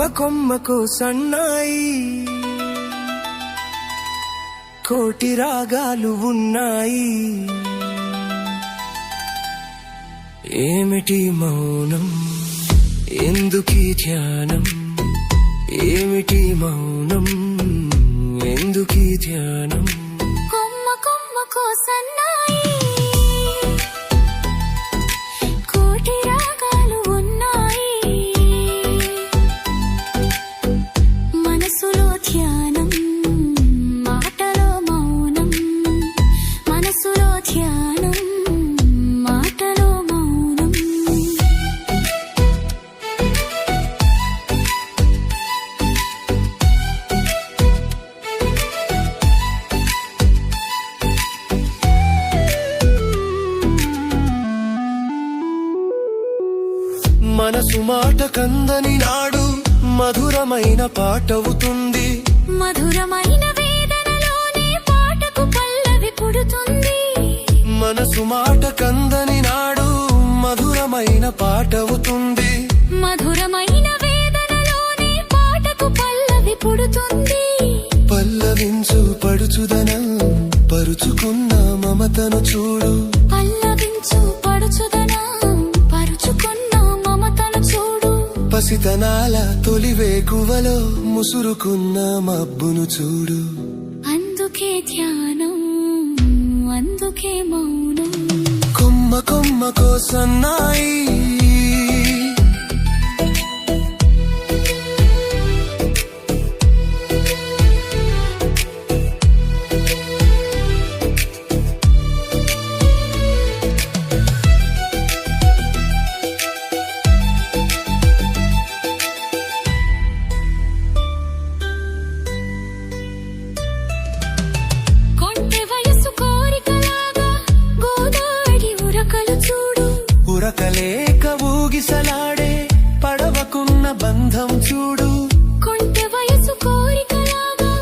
కొమ్మకు సన్నాయి కోటి రాగాలు ఉన్నాయి. ఏమిటి మౌనం, ఎందుకీ ధ్యానం? ఏమిటి మౌనం, ఎందుకీ ధ్యానం? కొమ్మకు సన్నాయి కోటి రాగాలు ఉన్నాయి. మనసులో ధ్యానం, మాటలో మౌనం. మనసులో ధ్యానం, మాటలో మౌనం. మనసు మాట కందని నాడు మధురమైన పాటవుతుంది. మధురమైన వేదనలోనే పాటకు పల్లవి పుడుతుంది. మనసు మాట కందని నాడు మధురమైన పాటవుతుంది. మధురమైన వేదనలోనే పాటకు పల్లవి పుడుతుంది. పల్లవించు పడుచుదనం, పరుచుకున్న మమతను చూడు. పల్లవించు పడుచుదనం, పరుచుకున్న మమతను చూడు. పసితనాల తొలి వేకువలో ముసురుకున్న మబ్బును చూడు. అందుకే ధ్యానం, అందుకే మౌనం. కొమ్మకో సన్నాయి ఉరకలేక ఊగిసలాడే పడవకున్న బంధం చూడు. కొంటె వయసు కోరికలాగా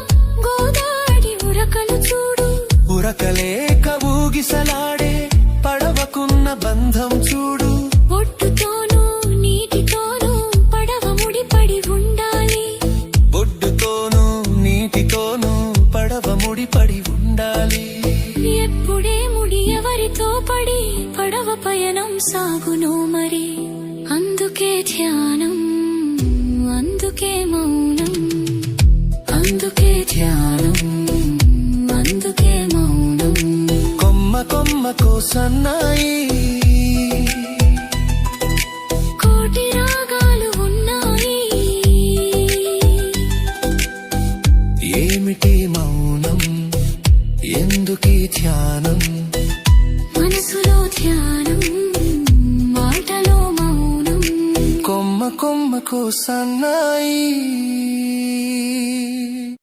గోదాడి ఉరకలు చూడు. ఉరకలేక ఊగిసలాడే పడవకున్న బంధం చూడు. ఒడ్డుతోనూ నీటితోనూ పడవ ముడిపడి ఉండాలి. ఒడ్డుతోనూ నీటితోనూ పడవ ముడిపడి ఉండాలి. ఎప్పుడే ముడి ఎవరితో పడి పడవ పయనం సాగును మరి. అందుకే ధ్యానం, అందుకే మౌనం. అందుకే ధ్యానం, అందుకే మౌనం. కొమ్మకో సన్నాయి కోటి రాగాలు ఉన్నాయి. ఏమిటి మౌనం, ఎందుకీ ధ్యానం? మనసులో ధ్యానం, మాటలో మౌనం. కొమ్మకో సన్నాయి.